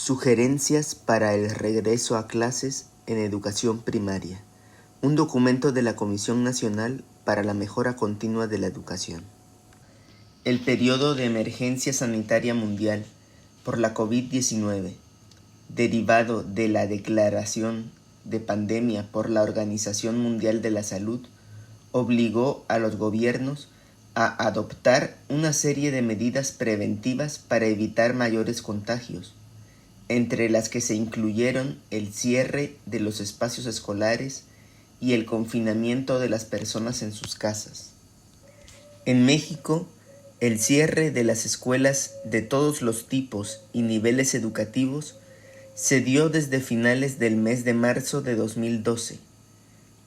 Sugerencias para el regreso a clases en educación primaria. Un documento de la Comisión Nacional para la Mejora Continua de la Educación. El periodo de emergencia sanitaria mundial por la COVID-19, derivado de la declaración de pandemia por la Organización Mundial de la Salud, obligó a los gobiernos a adoptar una serie de medidas preventivas para evitar mayores contagios, entre las que se incluyeron el cierre de los espacios escolares y el confinamiento de las personas en sus casas. En México, el cierre de las escuelas de todos los tipos y niveles educativos se dio desde finales del mes de marzo de 2012.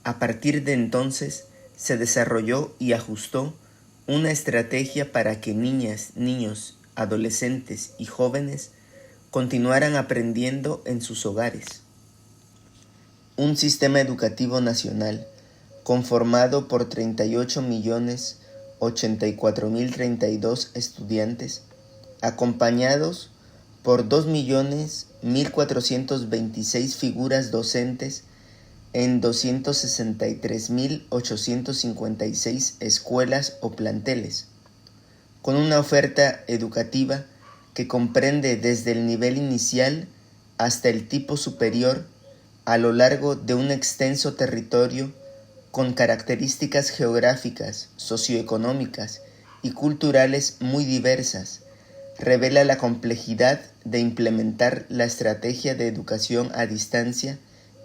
A partir de entonces, se desarrolló y ajustó una estrategia para que niñas, niños, adolescentes y jóvenes continuaran aprendiendo en sus hogares. Un sistema educativo nacional conformado por 38.084.032 estudiantes, acompañados por 2.1.426 figuras docentes en 263.856 escuelas o planteles, con una oferta educativa que comprende desde el nivel inicial hasta el tipo superior a lo largo de un extenso territorio con características geográficas, socioeconómicas y culturales muy diversas, revela la complejidad de implementar la estrategia de educación a distancia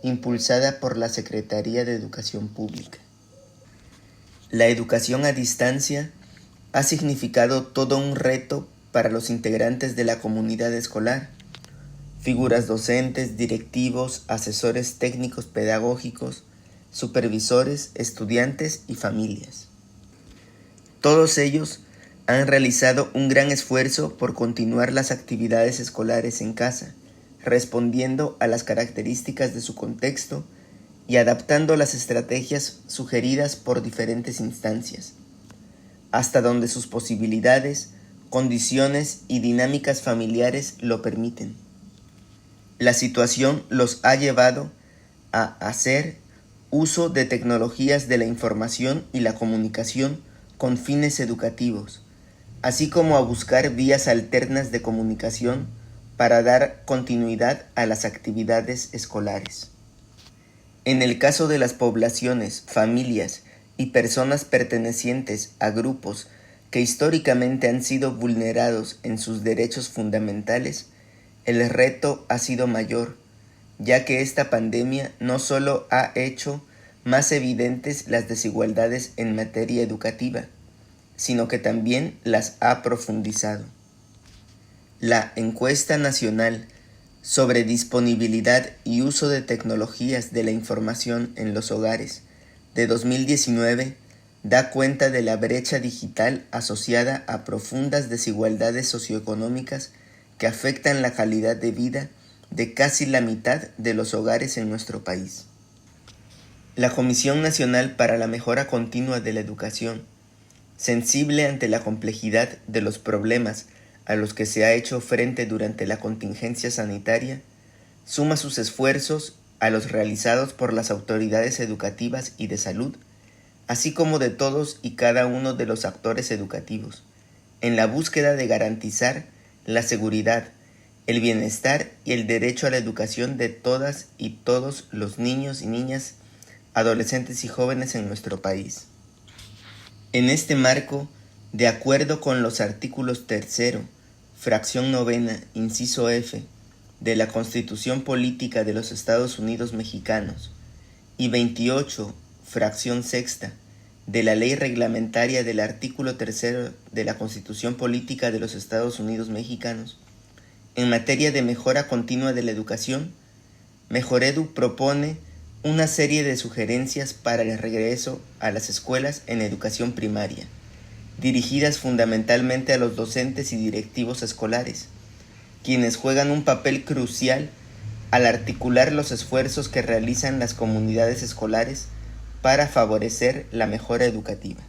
impulsada por la Secretaría de Educación Pública. La educación a distancia ha significado todo un reto para los integrantes de la comunidad escolar, figuras docentes, directivos, asesores técnicos pedagógicos, supervisores, estudiantes y familias. Todos ellos han realizado un gran esfuerzo por continuar las actividades escolares en casa, respondiendo a las características de su contexto y adaptando las estrategias sugeridas por diferentes instancias, hasta donde sus posibilidades, condiciones y dinámicas familiares lo permiten. La situación los ha llevado a hacer uso de tecnologías de la información y la comunicación con fines educativos, así como a buscar vías alternas de comunicación para dar continuidad a las actividades escolares. En el caso de las poblaciones, familias y personas pertenecientes a grupos que históricamente han sido vulnerados en sus derechos fundamentales, el reto ha sido mayor, ya que esta pandemia no solo ha hecho más evidentes las desigualdades en materia educativa, sino que también las ha profundizado. La Encuesta Nacional sobre Disponibilidad y Uso de Tecnologías de la Información en los Hogares de 2019 da cuenta de la brecha digital asociada a profundas desigualdades socioeconómicas que afectan la calidad de vida de casi la mitad de los hogares en nuestro país. La Comisión Nacional para la Mejora Continua de la Educación, sensible ante la complejidad de los problemas a los que se ha hecho frente durante la contingencia sanitaria, suma sus esfuerzos a los realizados por las autoridades educativas y de salud, así como de todos y cada uno de los actores educativos, en la búsqueda de garantizar la seguridad, el bienestar y el derecho a la educación de todas y todos los niños y niñas, adolescentes y jóvenes en nuestro país. En este marco, de acuerdo con los artículos 3, fracción 9, inciso F, de la Constitución Política de los Estados Unidos Mexicanos y 28, fracción 6, de la Ley Reglamentaria del artículo 3 de la Constitución Política de los Estados Unidos Mexicanos, en materia de mejora continua de la educación, Mejoredu propone una serie de sugerencias para el regreso a las escuelas en educación primaria, dirigidas fundamentalmente a los docentes y directivos escolares, quienes juegan un papel crucial al articular los esfuerzos que realizan las comunidades escolares para favorecer la mejora educativa.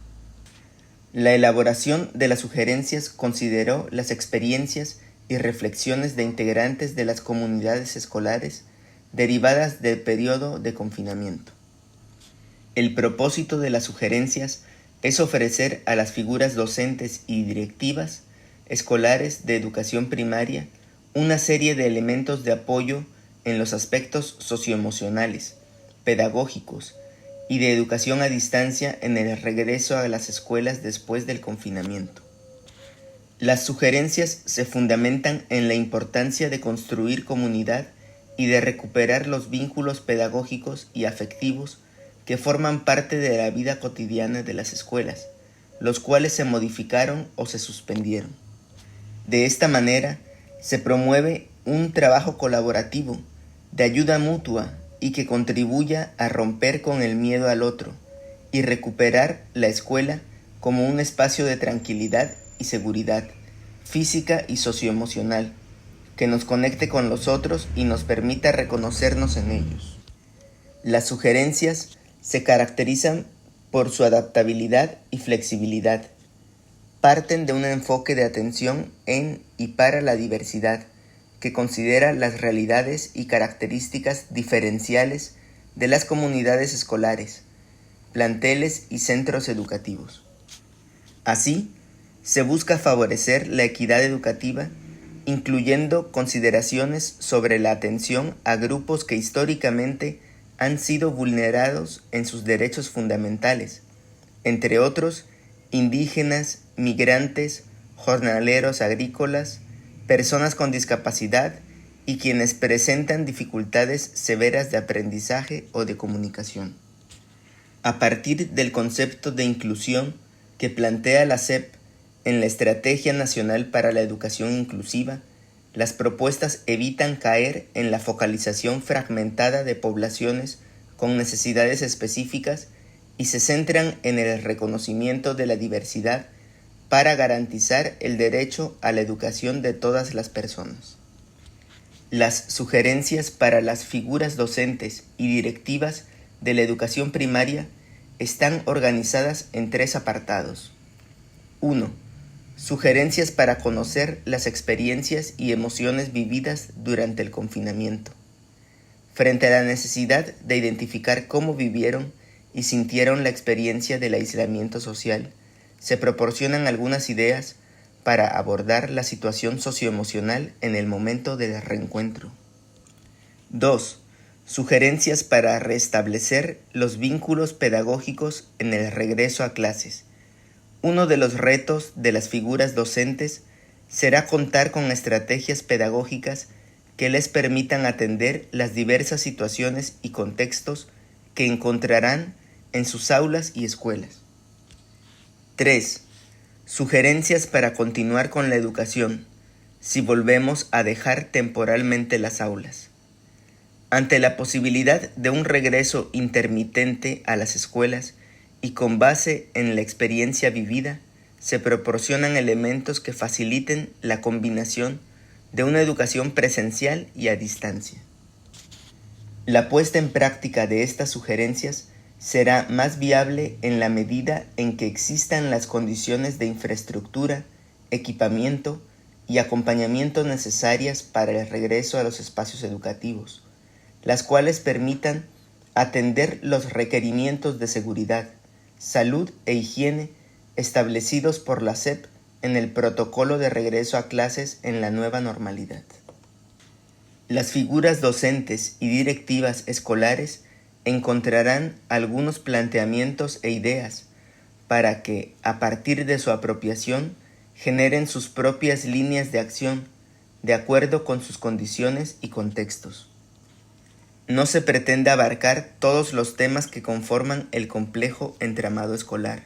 La elaboración de las sugerencias consideró las experiencias y reflexiones de integrantes de las comunidades escolares derivadas del periodo de confinamiento. El propósito de las sugerencias es ofrecer a las figuras docentes y directivas escolares de educación primaria una serie de elementos de apoyo en los aspectos socioemocionales, pedagógicos y de educación a distancia en el regreso a las escuelas después del confinamiento. Las sugerencias se fundamentan en la importancia de construir comunidad y de recuperar los vínculos pedagógicos y afectivos que forman parte de la vida cotidiana de las escuelas, los cuales se modificaron o se suspendieron. De esta manera, se promueve un trabajo colaborativo, de ayuda mutua y que contribuya a romper con el miedo al otro y recuperar la escuela como un espacio de tranquilidad y seguridad física y socioemocional, que nos conecte con los otros y nos permita reconocernos en ellos. Las sugerencias se caracterizan por su adaptabilidad y flexibilidad. Parten de un enfoque de atención en y para la diversidad, que considera las realidades y características diferenciales de las comunidades escolares, planteles y centros educativos. Así, se busca favorecer la equidad educativa, incluyendo consideraciones sobre la atención a grupos que históricamente han sido vulnerados en sus derechos fundamentales, entre otros, indígenas, migrantes, jornaleros agrícolas, personas con discapacidad y quienes presentan dificultades severas de aprendizaje o de comunicación. A partir del concepto de inclusión que plantea la SEP en la Estrategia Nacional para la Educación Inclusiva, las propuestas evitan caer en la focalización fragmentada de poblaciones con necesidades específicas y se centran en el reconocimiento de la diversidad para garantizar el derecho a la educación de todas las personas. Las sugerencias para las figuras docentes y directivas de la educación primaria están organizadas en 3 apartados. 1. Sugerencias para conocer las experiencias y emociones vividas durante el confinamiento. Frente a la necesidad de identificar cómo vivieron y sintieron la experiencia del aislamiento social, se proporcionan algunas ideas para abordar la situación socioemocional en el momento del reencuentro. 2. Sugerencias para restablecer los vínculos pedagógicos en el regreso a clases. Uno de los retos de las figuras docentes será contar con estrategias pedagógicas que les permitan atender las diversas situaciones y contextos que encontrarán en sus aulas y escuelas. 3. Sugerencias para continuar con la educación, si volvemos a dejar temporalmente las aulas. Ante la posibilidad de un regreso intermitente a las escuelas, y con base en la experiencia vivida, se proporcionan elementos que faciliten la combinación de una educación presencial y a distancia. La puesta en práctica de estas sugerencias será más viable en la medida en que existan las condiciones de infraestructura, equipamiento y acompañamiento necesarias para el regreso a los espacios educativos, las cuales permitan atender los requerimientos de seguridad, salud e higiene establecidos por la SEP en el protocolo de regreso a clases en la nueva normalidad. Las figuras docentes y directivas escolares encontrarán algunos planteamientos e ideas para que, a partir de su apropiación, generen sus propias líneas de acción de acuerdo con sus condiciones y contextos. No se pretende abarcar todos los temas que conforman el complejo entramado escolar.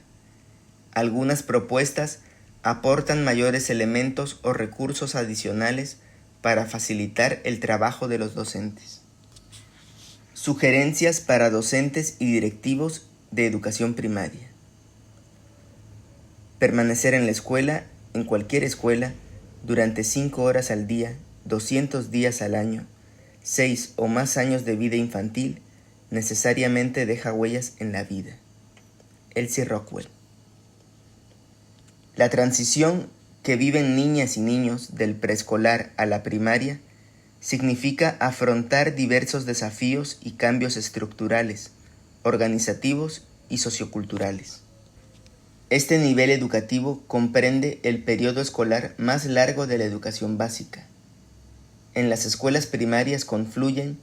Algunas propuestas aportan mayores elementos o recursos adicionales para facilitar el trabajo de los docentes. Sugerencias para docentes y directivos de educación primaria. Permanecer en la escuela, en cualquier escuela, durante 5 horas al día, 200 días al año, 6 o más años de vida infantil, necesariamente deja huellas en la vida. Elsie Rockwell. La transición que viven niñas y niños del preescolar a la primaria significa afrontar diversos desafíos y cambios estructurales, organizativos y socioculturales. Este nivel educativo comprende el periodo escolar más largo de la educación básica. En las escuelas primarias confluyen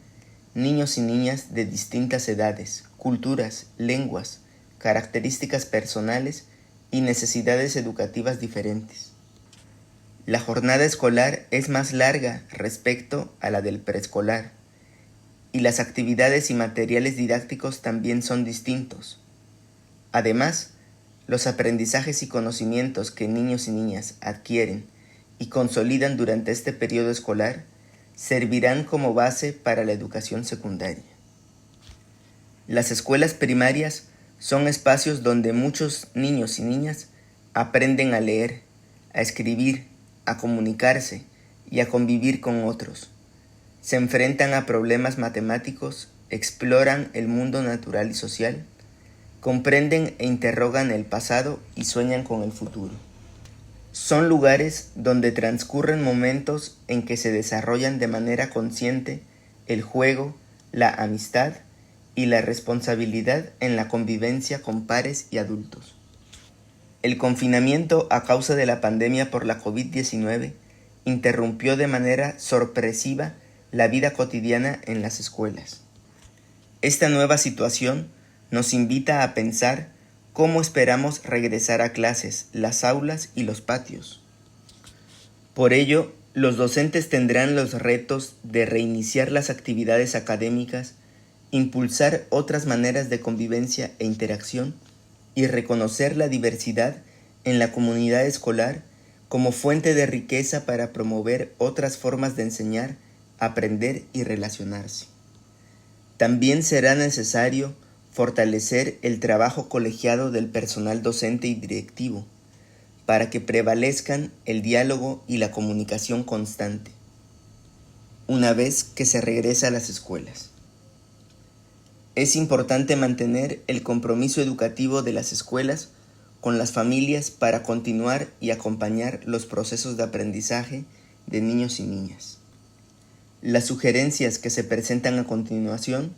niños y niñas de distintas edades, culturas, lenguas, características personales y necesidades educativas diferentes. La jornada escolar es más larga respecto a la del preescolar, y las actividades y materiales didácticos también son distintos. Además, los aprendizajes y conocimientos que niños y niñas adquieren y consolidan durante este periodo escolar servirán como base para la educación secundaria. Las escuelas primarias son espacios donde muchos niños y niñas aprenden a leer, a escribir, a comunicarse y a convivir con otros. Se enfrentan a problemas matemáticos, exploran el mundo natural y social, comprenden e interrogan el pasado y sueñan con el futuro. Son lugares donde transcurren momentos en que se desarrollan de manera consciente el juego, la amistad y la responsabilidad en la convivencia con pares y adultos. El confinamiento a causa de la pandemia por la COVID-19 interrumpió de manera sorpresiva la vida cotidiana en las escuelas. Esta nueva situación nos invita a pensar cómo esperamos regresar a clases, las aulas y los patios. Por ello, los docentes tendrán los retos de reiniciar las actividades académicas, impulsar otras maneras de convivencia e interacción y reconocer la diversidad en la comunidad escolar como fuente de riqueza para promover otras formas de enseñar, aprender y relacionarse. También será necesario fortalecer el trabajo colegiado del personal docente y directivo para que prevalezcan el diálogo y la comunicación constante, una vez que se regresa a las escuelas. Es importante mantener el compromiso educativo de las escuelas con las familias para continuar y acompañar los procesos de aprendizaje de niños y niñas. Las sugerencias que se presentan a continuación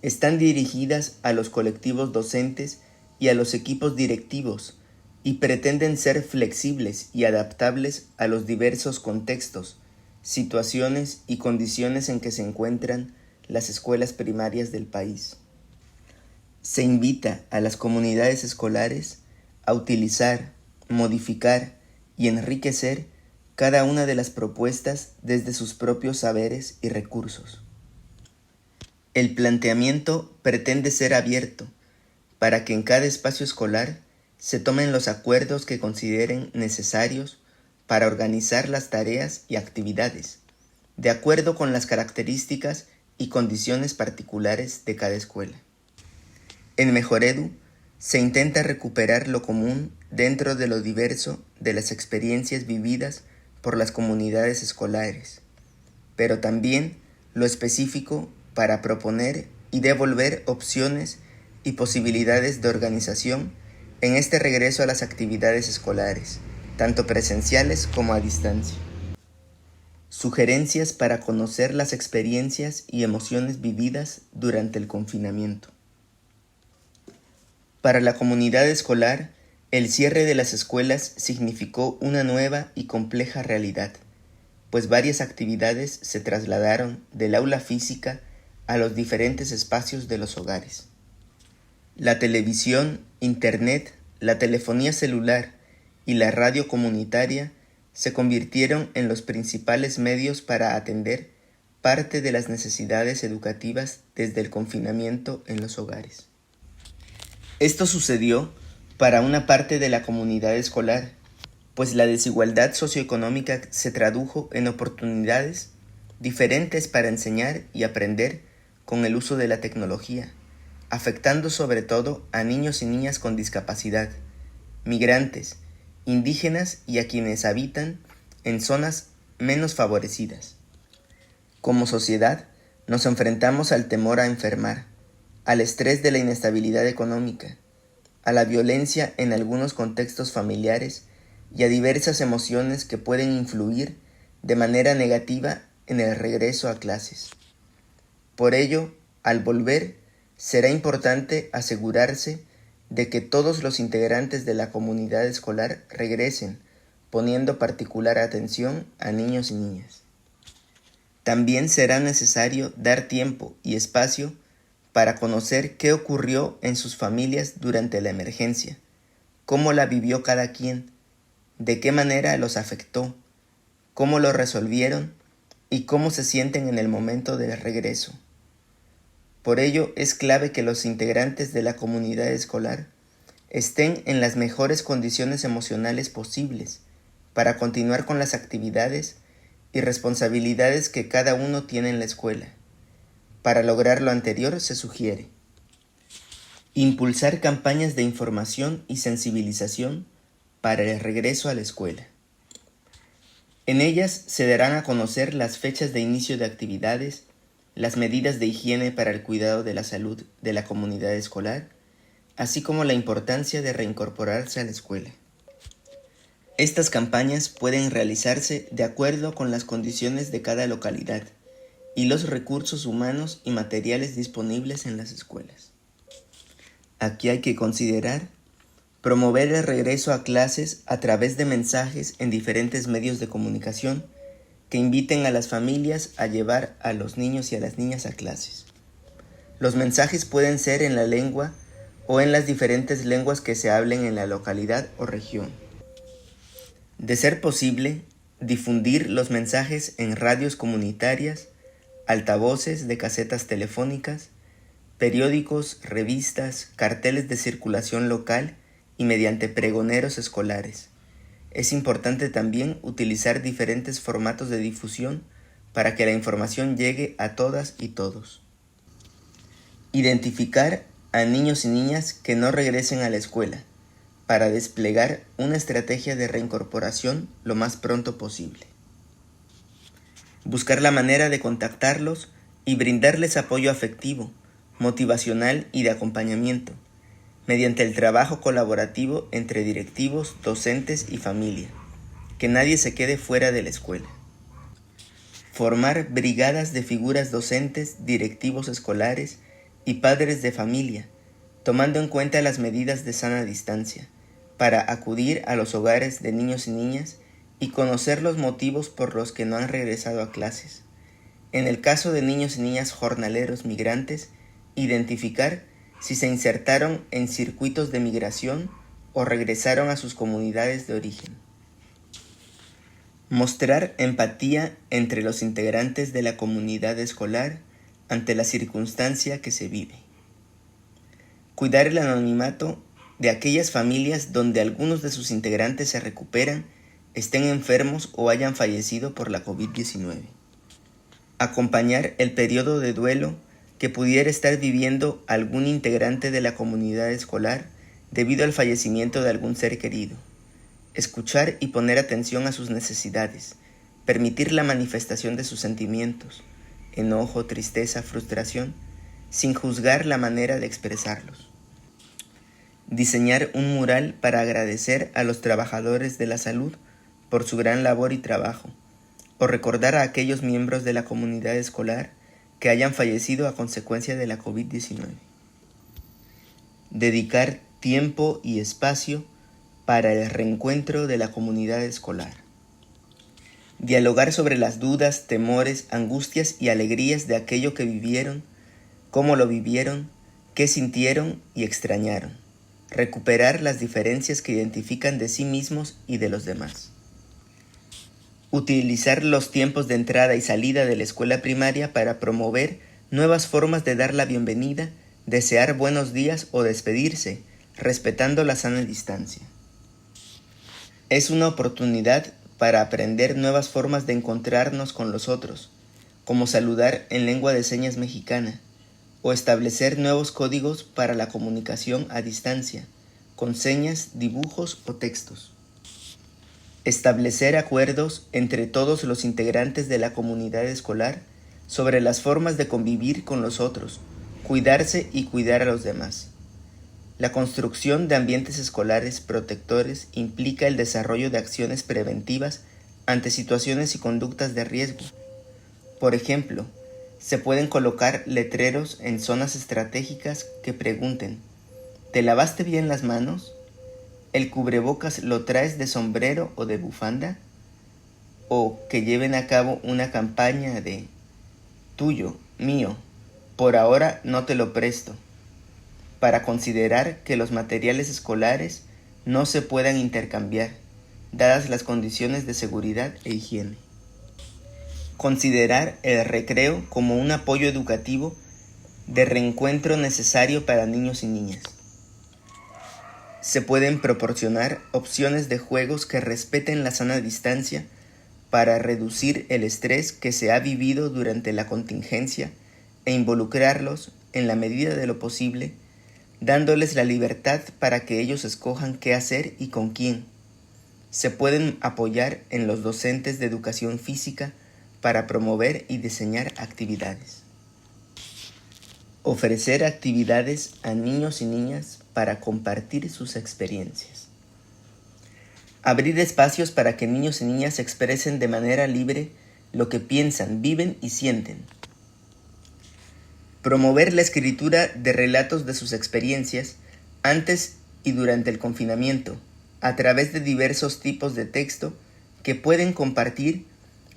están dirigidas a los colectivos docentes y a los equipos directivos y pretenden ser flexibles y adaptables a los diversos contextos, situaciones y condiciones en que se encuentran las escuelas primarias del país. Se invita a las comunidades escolares a utilizar, modificar y enriquecer cada una de las propuestas desde sus propios saberes y recursos. El planteamiento pretende ser abierto para que en cada espacio escolar se tomen los acuerdos que consideren necesarios para organizar las tareas y actividades, de acuerdo con las características y condiciones particulares de cada escuela. En Mejoredu se intenta recuperar lo común dentro de lo diverso de las experiencias vividas por las comunidades escolares, pero también lo específico para proponer y devolver opciones y posibilidades de organización en este regreso a las actividades escolares, tanto presenciales como a distancia. Sugerencias para conocer las experiencias y emociones vividas durante el confinamiento. Para la comunidad escolar, el cierre de las escuelas significó una nueva y compleja realidad, pues varias actividades se trasladaron del aula física a los diferentes espacios de los hogares. La televisión, internet, la telefonía celular y la radio comunitaria se convirtieron en los principales medios para atender parte de las necesidades educativas desde el confinamiento en los hogares. Esto sucedió para una parte de la comunidad escolar, pues la desigualdad socioeconómica se tradujo en oportunidades diferentes para enseñar y aprender con el uso de la tecnología, afectando sobre todo a niños y niñas con discapacidad, migrantes, indígenas y a quienes habitan en zonas menos favorecidas. Como sociedad, nos enfrentamos al temor a enfermar, al estrés de la inestabilidad económica, a la violencia en algunos contextos familiares y a diversas emociones que pueden influir de manera negativa en el regreso a clases. Por ello, al volver, será importante asegurarse de que todos los integrantes de la comunidad escolar regresen, poniendo particular atención a niños y niñas. También será necesario dar tiempo y espacio para conocer qué ocurrió en sus familias durante la emergencia, cómo la vivió cada quien, de qué manera los afectó, cómo lo resolvieron y cómo se sienten en el momento del regreso. Por ello es clave que los integrantes de la comunidad escolar estén en las mejores condiciones emocionales posibles para continuar con las actividades y responsabilidades que cada uno tiene en la escuela. Para lograr lo anterior se sugiere impulsar campañas de información y sensibilización para el regreso a la escuela. En ellas se darán a conocer las fechas de inicio de actividades, las medidas de higiene para el cuidado de la salud de la comunidad escolar, así como la importancia de reincorporarse a la escuela. Estas campañas pueden realizarse de acuerdo con las condiciones de cada localidad y los recursos humanos y materiales disponibles en las escuelas. Aquí hay que considerar promover el regreso a clases a través de mensajes en diferentes medios de comunicación que inviten a las familias a llevar a los niños y a las niñas a clases. Los mensajes pueden ser en la lengua o en las diferentes lenguas que se hablen en la localidad o región. De ser posible, difundir los mensajes en radios comunitarias, altavoces de casetas telefónicas, periódicos, revistas, carteles de circulación local y mediante pregoneros escolares. Es importante también utilizar diferentes formatos de difusión para que la información llegue a todas y todos. Identificar a niños y niñas que no regresen a la escuela para desplegar una estrategia de reincorporación lo más pronto posible. Buscar la manera de contactarlos y brindarles apoyo afectivo, motivacional y de acompañamiento, mediante el trabajo colaborativo entre directivos, docentes y familia, que nadie se quede fuera de la escuela. Formar brigadas de figuras docentes, directivos escolares y padres de familia, tomando en cuenta las medidas de sana distancia, para acudir a los hogares de niños y niñas y conocer los motivos por los que no han regresado a clases. En el caso de niños y niñas jornaleros migrantes, identificar si se insertaron en circuitos de migración o regresaron a sus comunidades de origen. Mostrar empatía entre los integrantes de la comunidad escolar ante la circunstancia que se vive. Cuidar el anonimato de aquellas familias donde algunos de sus integrantes se recuperan, estén enfermos o hayan fallecido por la COVID-19. Acompañar el periodo de duelo que pudiera estar viviendo algún integrante de la comunidad escolar debido al fallecimiento de algún ser querido. Escuchar y poner atención a sus necesidades, permitir la manifestación de sus sentimientos, enojo, tristeza, frustración, sin juzgar la manera de expresarlos. Diseñar un mural para agradecer a los trabajadores de la salud por su gran labor y trabajo, o recordar a aquellos miembros de la comunidad escolar que hayan fallecido a consecuencia de la COVID-19. Dedicar tiempo y espacio para el reencuentro de la comunidad escolar. Dialogar sobre las dudas, temores, angustias y alegrías de aquello que vivieron, cómo lo vivieron, qué sintieron y extrañaron. Recuperar las diferencias que identifican de sí mismos y de los demás. Utilizar los tiempos de entrada y salida de la escuela primaria para promover nuevas formas de dar la bienvenida, desear buenos días o despedirse, respetando la sana distancia. Es una oportunidad para aprender nuevas formas de encontrarnos con los otros, como saludar en lengua de señas mexicana, o establecer nuevos códigos para la comunicación a distancia, con señas, dibujos o textos. Establecer acuerdos entre todos los integrantes de la comunidad escolar sobre las formas de convivir con los otros, cuidarse y cuidar a los demás. La construcción de ambientes escolares protectores implica el desarrollo de acciones preventivas ante situaciones y conductas de riesgo. Por ejemplo, se pueden colocar letreros en zonas estratégicas que pregunten: ¿te lavaste bien las manos? ¿El cubrebocas lo traes de sombrero o de bufanda? O que lleven a cabo una campaña de tuyo, mío, por ahora no te lo presto, para considerar que los materiales escolares no se puedan intercambiar, dadas las condiciones de seguridad e higiene. Considerar el recreo como un apoyo educativo de reencuentro necesario para niños y niñas. Se pueden proporcionar opciones de juegos que respeten la sana distancia para reducir el estrés que se ha vivido durante la contingencia e involucrarlos, en la medida de lo posible, dándoles la libertad para que ellos escojan qué hacer y con quién. Se pueden apoyar en los docentes de educación física para promover y diseñar actividades. Ofrecer actividades a niños y niñas para compartir sus experiencias. Abrir espacios para que niños y niñas expresen de manera libre lo que piensan, viven y sienten. Promover la escritura de relatos de sus experiencias antes y durante el confinamiento, a través de diversos tipos de texto que pueden compartir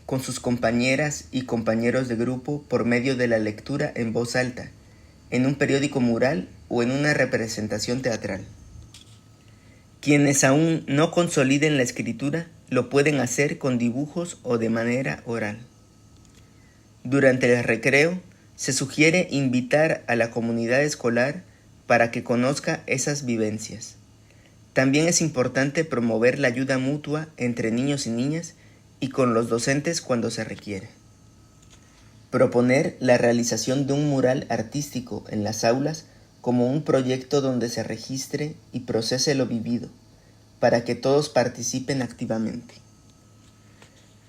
con sus compañeras y compañeros de grupo por medio de la lectura en voz alta, en un periódico mural o en una representación teatral. Quienes aún no consoliden la escritura lo pueden hacer con dibujos o de manera oral. Durante el recreo, se sugiere invitar a la comunidad escolar para que conozca esas vivencias. También es importante promover la ayuda mutua entre niños y niñas y con los docentes cuando se requiere. Proponer la realización de un mural artístico en las aulas como un proyecto donde se registre y procese lo vivido, para que todos participen activamente.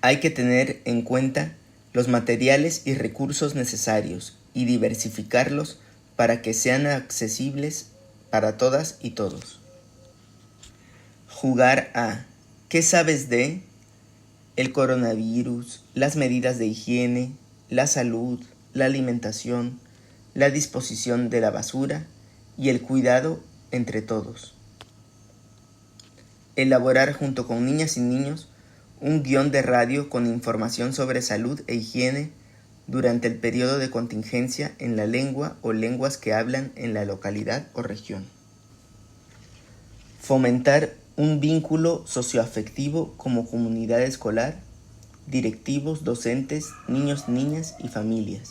Hay que tener en cuenta los materiales y recursos necesarios y diversificarlos para que sean accesibles para todas y todos. Jugar a ¿qué sabes de? El coronavirus, las medidas de higiene, la salud, la alimentación, la disposición de la basura y el cuidado entre todos. Elaborar junto con niñas y niños un guión de radio con información sobre salud e higiene durante el periodo de contingencia en la lengua o lenguas que hablan en la localidad o región. Fomentar un vínculo socioafectivo como comunidad escolar, directivos, docentes, niños, niñas y familias,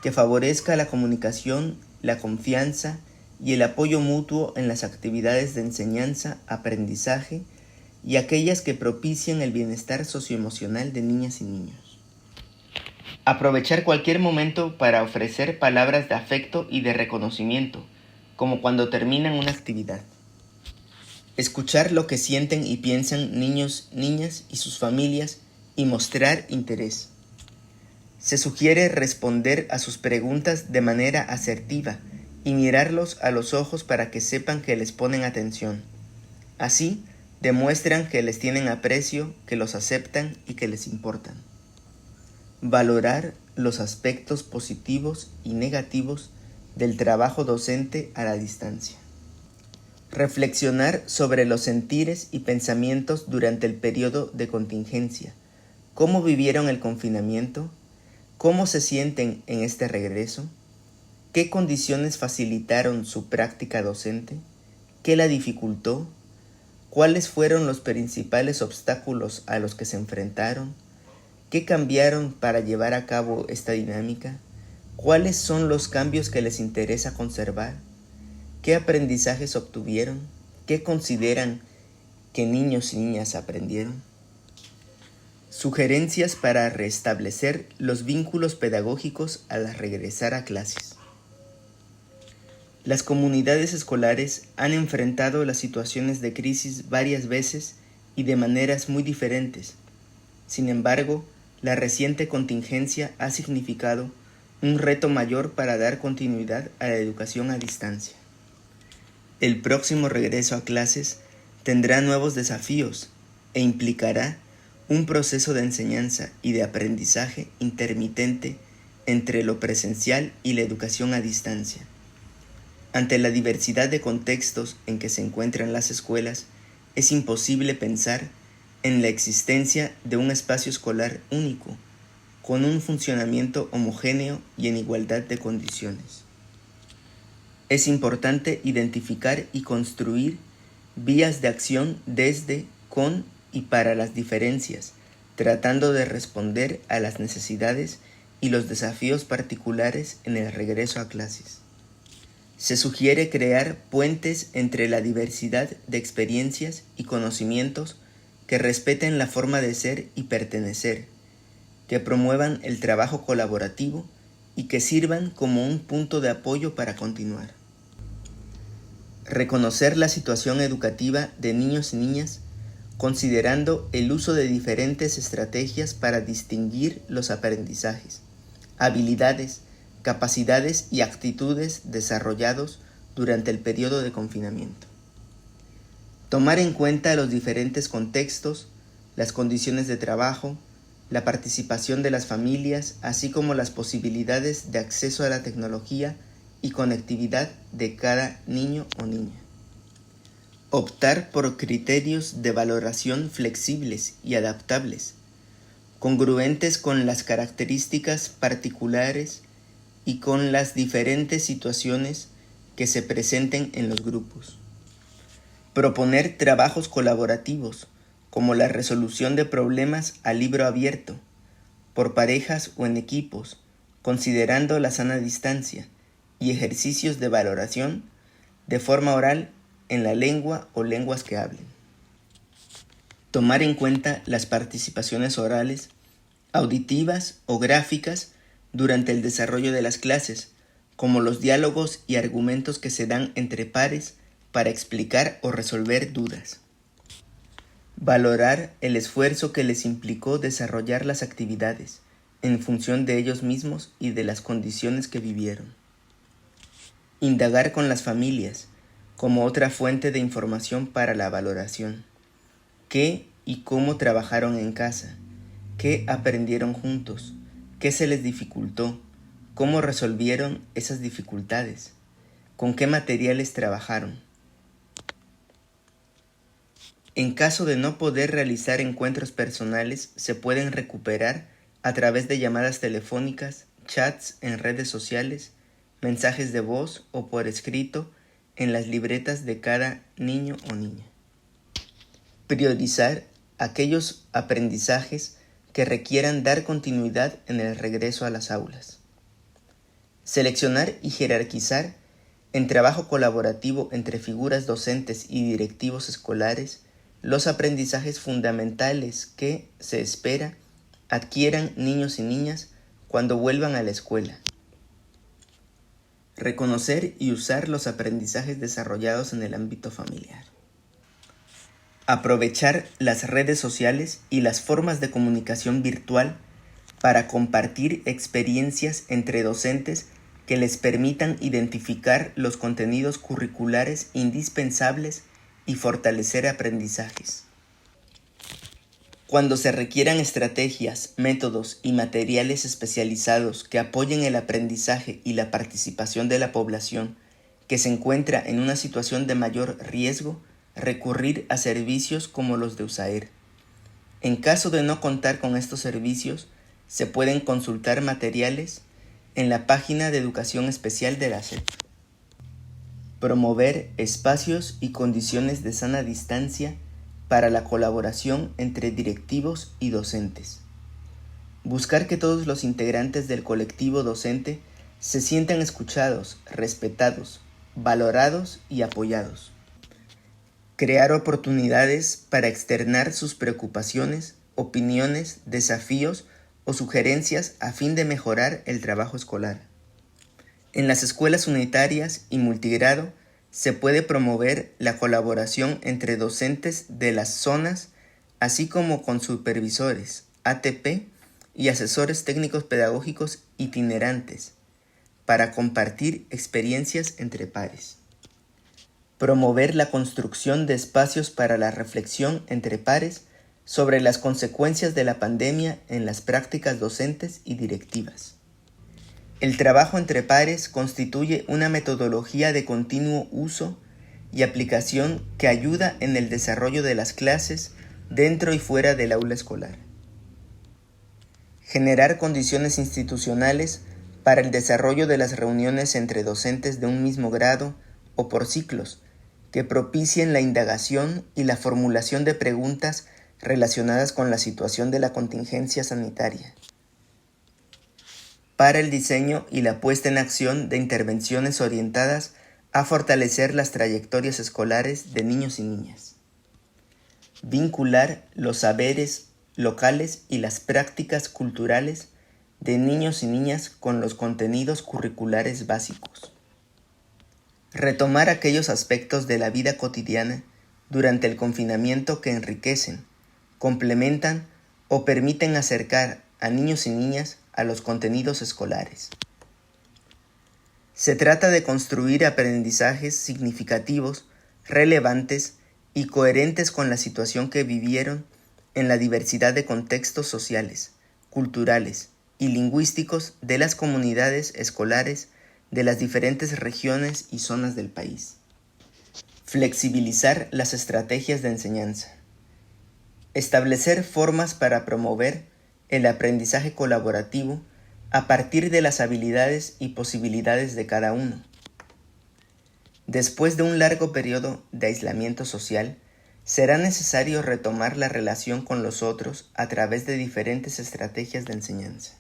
que favorezca la comunicación, la confianza y el apoyo mutuo en las actividades de enseñanza, aprendizaje y aquellas que propicien el bienestar socioemocional de niñas y niños. Aprovechar cualquier momento para ofrecer palabras de afecto y de reconocimiento, como cuando terminan una actividad. Escuchar lo que sienten y piensan niños, niñas y sus familias y mostrar interés. Se sugiere responder a sus preguntas de manera asertiva y mirarlos a los ojos para que sepan que les ponen atención. Así, demuestran que les tienen aprecio, que los aceptan y que les importan. Valorar los aspectos positivos y negativos del trabajo docente a la distancia. Reflexionar sobre los sentires y pensamientos durante el periodo de contingencia. ¿Cómo vivieron el confinamiento? ¿Cómo se sienten en este regreso? ¿Qué condiciones facilitaron su práctica docente? ¿Qué la dificultó? ¿Cuáles fueron los principales obstáculos a los que se enfrentaron? ¿Qué cambiaron para llevar a cabo esta dinámica? ¿Cuáles son los cambios que les interesa conservar? ¿Qué aprendizajes obtuvieron? ¿Qué consideran que niños y niñas aprendieron? Sugerencias para restablecer los vínculos pedagógicos al regresar a clases. Las comunidades escolares han enfrentado las situaciones de crisis varias veces y de maneras muy diferentes. Sin embargo, la reciente contingencia ha significado un reto mayor para dar continuidad a la educación a distancia. El próximo regreso a clases tendrá nuevos desafíos e implicará un proceso de enseñanza y de aprendizaje intermitente entre lo presencial y la educación a distancia. Ante la diversidad de contextos en que se encuentran las escuelas, es imposible pensar en la existencia de un espacio escolar único, con un funcionamiento homogéneo y en igualdad de condiciones. Es importante identificar y construir vías de acción desde, con y para las diferencias, tratando de responder a las necesidades y los desafíos particulares en el regreso a clases. Se sugiere crear puentes entre la diversidad de experiencias y conocimientos que respeten la forma de ser y pertenecer, que promuevan el trabajo colaborativo y que sirvan como un punto de apoyo para continuar. Reconocer la situación educativa de niños y niñas, considerando el uso de diferentes estrategias para distinguir los aprendizajes, habilidades, capacidades y actitudes desarrollados durante el periodo de confinamiento. Tomar en cuenta los diferentes contextos, las condiciones de trabajo, la participación de las familias, así como las posibilidades de acceso a la tecnología y conectividad de cada niño o niña. Optar por criterios de valoración flexibles y adaptables, congruentes con las características particulares y con las diferentes situaciones que se presenten en los grupos. Proponer trabajos colaborativos, como la resolución de problemas a libro abierto, por parejas o en equipos, considerando la sana distancia, y ejercicios de valoración de forma oral en la lengua o lenguas que hablen. Tomar en cuenta las participaciones orales, auditivas o gráficas durante el desarrollo de las clases, como los diálogos y argumentos que se dan entre pares para explicar o resolver dudas. Valorar el esfuerzo que les implicó desarrollar las actividades en función de ellos mismos y de las condiciones que vivieron. Indagar con las familias como otra fuente de información para la valoración. ¿Qué y cómo trabajaron en casa? ¿Qué aprendieron juntos? ¿Qué se les dificultó? ¿Cómo resolvieron esas dificultades? ¿Con qué materiales trabajaron? En caso de no poder realizar encuentros personales, se pueden recuperar a través de llamadas telefónicas, chats en redes sociales, mensajes de voz o por escrito en las libretas de cada niño o niña. Priorizar aquellos aprendizajes que requieran dar continuidad en el regreso a las aulas. Seleccionar y jerarquizar en trabajo colaborativo entre figuras docentes y directivos escolares los aprendizajes fundamentales que, se espera, adquieran niños y niñas cuando vuelvan a la escuela. Reconocer y usar los aprendizajes desarrollados en el ámbito familiar. Aprovechar las redes sociales y las formas de comunicación virtual para compartir experiencias entre docentes que les permitan identificar los contenidos curriculares indispensables y fortalecer aprendizajes. Cuando se requieran estrategias, métodos y materiales especializados que apoyen el aprendizaje y la participación de la población que se encuentra en una situación de mayor riesgo, recurrir a servicios como los de USAER. En caso de no contar con estos servicios, se pueden consultar materiales en la página de Educación Especial de la SEP. Promover espacios y condiciones de sana distancia para la colaboración entre directivos y docentes. Buscar que todos los integrantes del colectivo docente se sientan escuchados, respetados, valorados y apoyados. Crear oportunidades para externar sus preocupaciones, opiniones, desafíos o sugerencias a fin de mejorar el trabajo escolar. En las escuelas unitarias y multigrado se puede promover la colaboración entre docentes de las zonas, así como con supervisores, ATP y asesores técnicos pedagógicos itinerantes, para compartir experiencias entre pares. Promover la construcción de espacios para la reflexión entre pares sobre las consecuencias de la pandemia en las prácticas docentes y directivas. El trabajo entre pares constituye una metodología de continuo uso y aplicación que ayuda en el desarrollo de las clases dentro y fuera del aula escolar. Generar condiciones institucionales para el desarrollo de las reuniones entre docentes de un mismo grado o por ciclos, que propicien la indagación y la formulación de preguntas relacionadas con la situación de la contingencia sanitaria. Para el diseño y la puesta en acción de intervenciones orientadas a fortalecer las trayectorias escolares de niños y niñas. Vincular los saberes locales y las prácticas culturales de niños y niñas con los contenidos curriculares básicos. Retomar aquellos aspectos de la vida cotidiana durante el confinamiento que enriquecen, complementan o permiten acercar a niños y niñas a los contenidos escolares. Se trata de construir aprendizajes significativos, relevantes y coherentes con la situación que vivieron en la diversidad de contextos sociales, culturales y lingüísticos de las comunidades escolares de las diferentes regiones y zonas del país. Flexibilizar las estrategias de enseñanza. Establecer formas para promover el aprendizaje colaborativo a partir de las habilidades y posibilidades de cada uno. Después de un largo periodo de aislamiento social, será necesario retomar la relación con los otros a través de diferentes estrategias de enseñanza.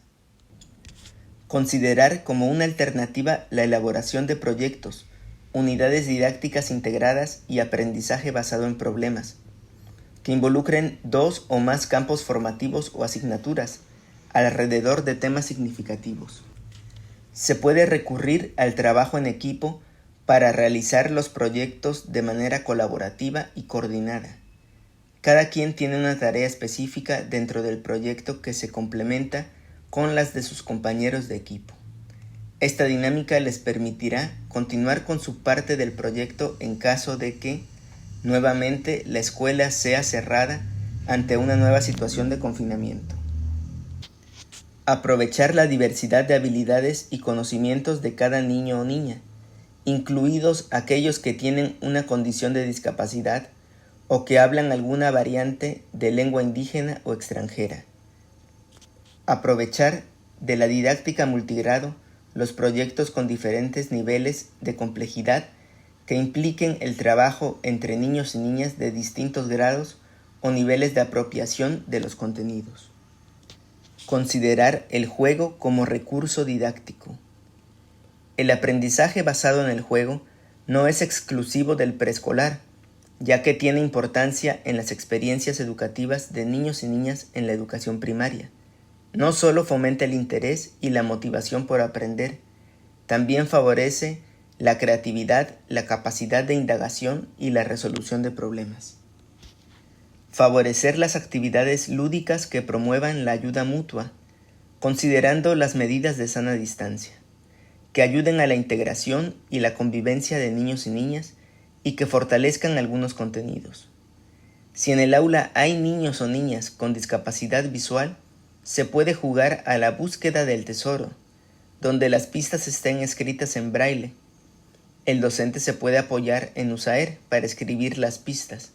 Considerar como una alternativa la elaboración de proyectos, unidades didácticas integradas y aprendizaje basado en problemas, que involucren 2 o más campos formativos o asignaturas alrededor de temas significativos. Se puede recurrir al trabajo en equipo para realizar los proyectos de manera colaborativa y coordinada. Cada quien tiene una tarea específica dentro del proyecto que se complementa con las de sus compañeros de equipo. Esta dinámica les permitirá continuar con su parte del proyecto en caso de que, nuevamente, la escuela sea cerrada ante una nueva situación de confinamiento. Aprovechar la diversidad de habilidades y conocimientos de cada niño o niña, incluidos aquellos que tienen una condición de discapacidad o que hablan alguna variante de lengua indígena o extranjera. Aprovechar de la didáctica multigrado los proyectos con diferentes niveles de complejidad que impliquen el trabajo entre niños y niñas de distintos grados o niveles de apropiación de los contenidos. Considerar el juego como recurso didáctico. El aprendizaje basado en el juego no es exclusivo del preescolar, ya que tiene importancia en las experiencias educativas de niños y niñas en la educación primaria. No solo fomenta el interés y la motivación por aprender, también favorece la creatividad, la capacidad de indagación y la resolución de problemas. Favorecer las actividades lúdicas que promuevan la ayuda mutua, considerando las medidas de sana distancia, que ayuden a la integración y la convivencia de niños y niñas y que fortalezcan algunos contenidos. Si en el aula hay niños o niñas con discapacidad visual, se puede jugar a la búsqueda del tesoro, donde las pistas estén escritas en braille. El docente se puede apoyar en USAER para escribir las pistas.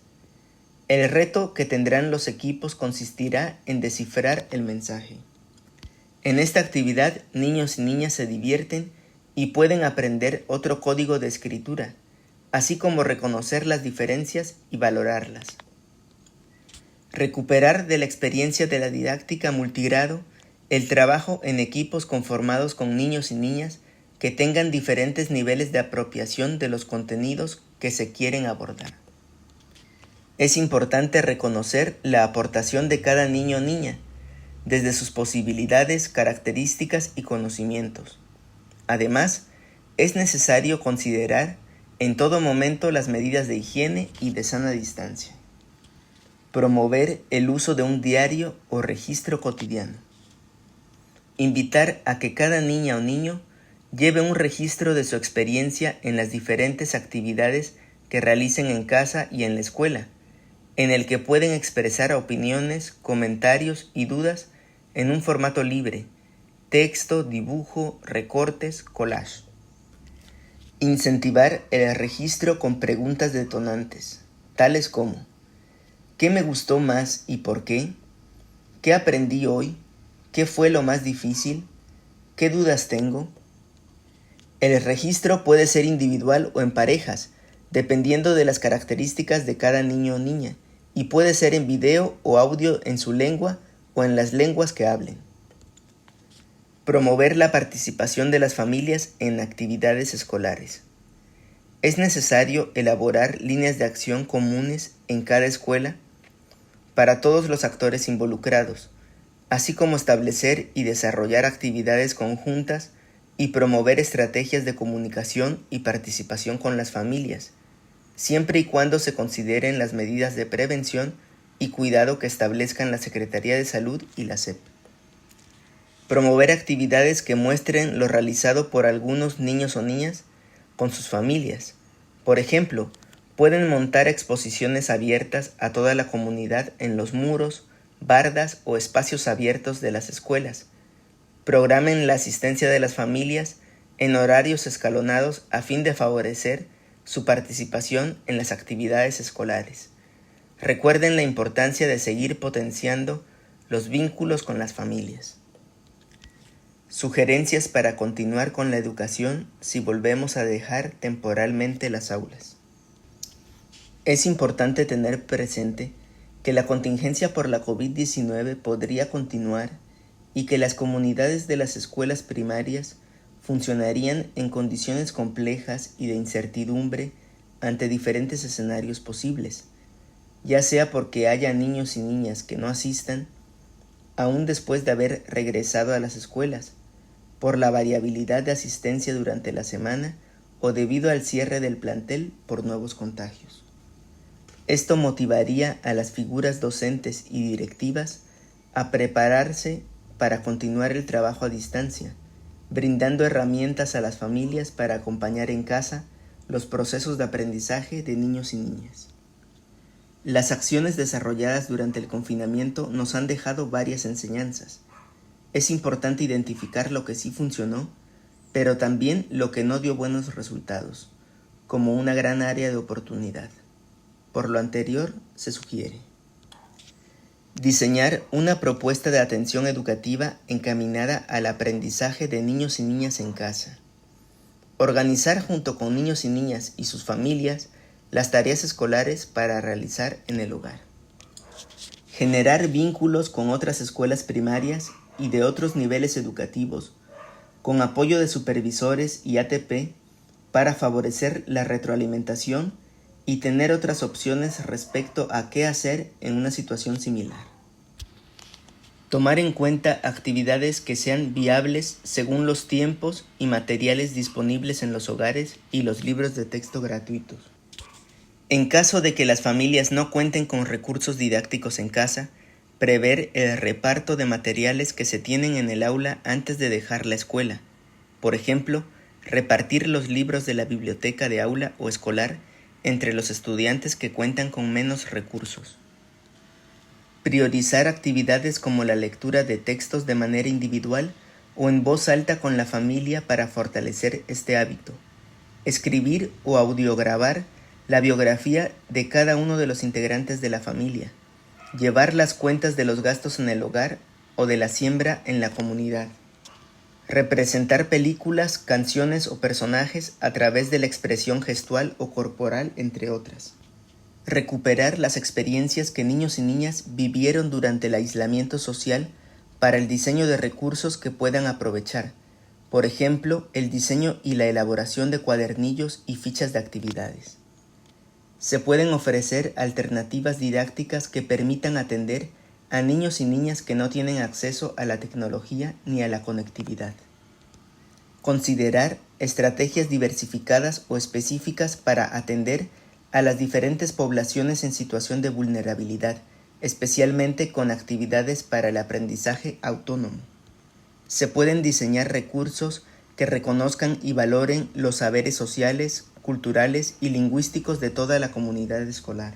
El reto que tendrán los equipos consistirá en descifrar el mensaje. En esta actividad, niños y niñas se divierten y pueden aprender otro código de escritura, así como reconocer las diferencias y valorarlas. Recuperar de la experiencia de la didáctica multigrado el trabajo en equipos conformados con niños y niñas que tengan diferentes niveles de apropiación de los contenidos que se quieren abordar. Es importante reconocer la aportación de cada niño o niña, desde sus posibilidades, características y conocimientos. Además, es necesario considerar en todo momento las medidas de higiene y de sana distancia. Promover el uso de un diario o registro cotidiano. Invitar a que cada niña o niño lleve un registro de su experiencia en las diferentes actividades que realicen en casa y en la escuela, en el que pueden expresar opiniones, comentarios y dudas en un formato libre: texto, dibujo, recortes, collage. Incentivar el registro con preguntas detonantes, tales como: ¿qué me gustó más y por qué? ¿Qué aprendí hoy? ¿Qué fue lo más difícil? ¿Qué dudas tengo? El registro puede ser individual o en parejas, dependiendo de las características de cada niño o niña, y puede ser en video o audio en su lengua o en las lenguas que hablen. Promover la participación de las familias en actividades escolares. Es necesario elaborar líneas de acción comunes en cada escuela para todos los actores involucrados, así como establecer y desarrollar actividades conjuntas y promover estrategias de comunicación y participación con las familias, siempre y cuando se consideren las medidas de prevención y cuidado que establezcan la Secretaría de Salud y la SEP. Promover actividades que muestren lo realizado por algunos niños o niñas con sus familias. Por ejemplo, pueden montar exposiciones abiertas a toda la comunidad en los muros, bardas o espacios abiertos de las escuelas. Programen la asistencia de las familias en horarios escalonados a fin de favorecer su participación en las actividades escolares. Recuerden la importancia de seguir potenciando los vínculos con las familias. Sugerencias para continuar con la educación si volvemos a dejar temporalmente las aulas. Es importante tener presente que la contingencia por la COVID-19 podría continuar y que las comunidades de las escuelas primarias funcionarían en condiciones complejas y de incertidumbre ante diferentes escenarios posibles, ya sea porque haya niños y niñas que no asistan, aún después de haber regresado a las escuelas, por la variabilidad de asistencia durante la semana o debido al cierre del plantel por nuevos contagios. Esto motivaría a las figuras docentes y directivas a prepararse para continuar el trabajo a distancia, brindando herramientas a las familias para acompañar en casa los procesos de aprendizaje de niños y niñas. Las acciones desarrolladas durante el confinamiento nos han dejado varias enseñanzas. Es importante identificar lo que sí funcionó, pero también lo que no dio buenos resultados, como una gran área de oportunidad. Por lo anterior, se sugiere diseñar una propuesta de atención educativa encaminada al aprendizaje de niños y niñas en casa. Organizar junto con niños y niñas y sus familias las tareas escolares para realizar en el hogar. Generar vínculos con otras escuelas primarias y de otros niveles educativos, con apoyo de supervisores y ATP para favorecer la retroalimentación y tener otras opciones respecto a qué hacer en una situación similar. Tomar en cuenta actividades que sean viables según los tiempos y materiales disponibles en los hogares y los libros de texto gratuitos. En caso de que las familias no cuenten con recursos didácticos en casa, prever el reparto de materiales que se tienen en el aula antes de dejar la escuela. Por ejemplo, repartir los libros de la biblioteca de aula o escolar entre los estudiantes que cuentan con menos recursos. Priorizar actividades como la lectura de textos de manera individual o en voz alta con la familia para fortalecer este hábito. Escribir o audiograbar la biografía de cada uno de los integrantes de la familia. Llevar las cuentas de los gastos en el hogar o de la siembra en la comunidad. Representar películas, canciones o personajes a través de la expresión gestual o corporal, entre otras. Recuperar las experiencias que niños y niñas vivieron durante el aislamiento social para el diseño de recursos que puedan aprovechar. Por ejemplo, el diseño y la elaboración de cuadernillos y fichas de actividades. Se pueden ofrecer alternativas didácticas que permitan atender a niños y niñas que no tienen acceso a la tecnología ni a la conectividad. Considerar estrategias diversificadas o específicas para atender a las diferentes poblaciones en situación de vulnerabilidad, especialmente con actividades para el aprendizaje autónomo. Se pueden diseñar recursos que reconozcan y valoren los saberes sociales, culturales y lingüísticos de toda la comunidad escolar.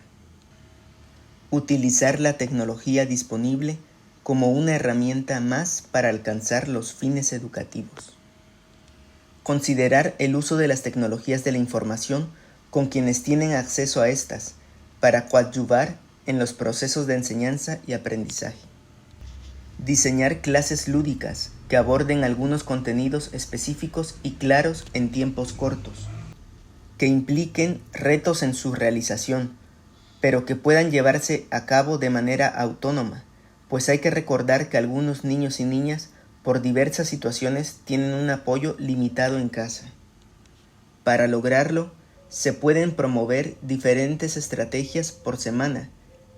Utilizar la tecnología disponible como una herramienta más para alcanzar los fines educativos. Considerar el uso de las tecnologías de la información con quienes tienen acceso a estas para coadyuvar en los procesos de enseñanza y aprendizaje. Diseñar clases lúdicas que aborden algunos contenidos específicos y claros en tiempos cortos, que impliquen retos en su realización, pero que puedan llevarse a cabo de manera autónoma, pues hay que recordar que algunos niños y niñas por diversas situaciones tienen un apoyo limitado en casa. Para lograrlo, se pueden promover diferentes estrategias por semana,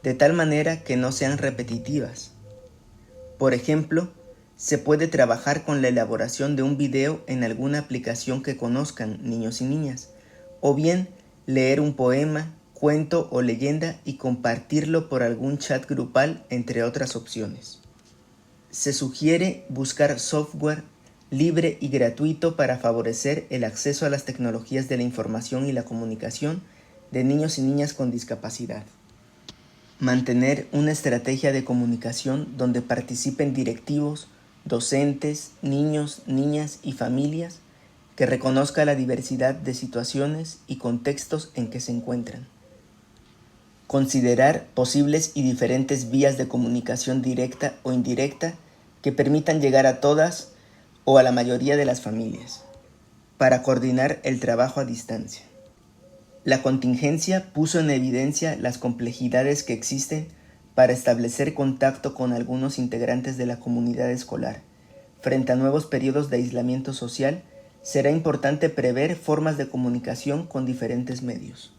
de tal manera que no sean repetitivas. Por ejemplo, se puede trabajar con la elaboración de un video en alguna aplicación que conozcan niños y niñas, o bien leer un poema, cuento o leyenda y compartirlo por algún chat grupal, entre otras opciones. Se sugiere buscar software libre y gratuito para favorecer el acceso a las tecnologías de la información y la comunicación de niños y niñas con discapacidad. Mantener una estrategia de comunicación donde participen directivos, docentes, niños, niñas y familias que reconozca la diversidad de situaciones y contextos en que se encuentran. Considerar posibles y diferentes vías de comunicación directa o indirecta que permitan llegar a todas o a la mayoría de las familias, para coordinar el trabajo a distancia. La contingencia puso en evidencia las complejidades que existen para establecer contacto con algunos integrantes de la comunidad escolar. Frente a nuevos periodos de aislamiento social, será importante prever formas de comunicación con diferentes medios.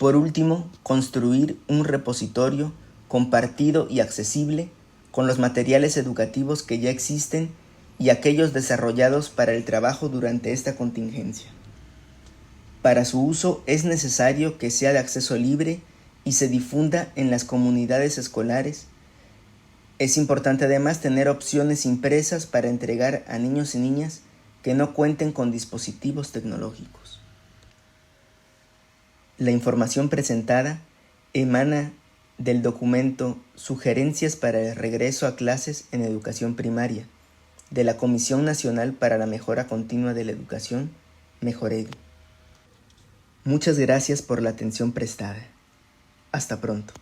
Por último, construir un repositorio compartido y accesible con los materiales educativos que ya existen y aquellos desarrollados para el trabajo durante esta contingencia. Para su uso es necesario que sea de acceso libre y se difunda en las comunidades escolares. Es importante además tener opciones impresas para entregar a niños y niñas que no cuenten con dispositivos tecnológicos. La información presentada emana del documento Sugerencias para el regreso a clases en educación primaria, de la Comisión Nacional para la Mejora Continua de la Educación, Mejoregu. Muchas gracias por la atención prestada. Hasta pronto.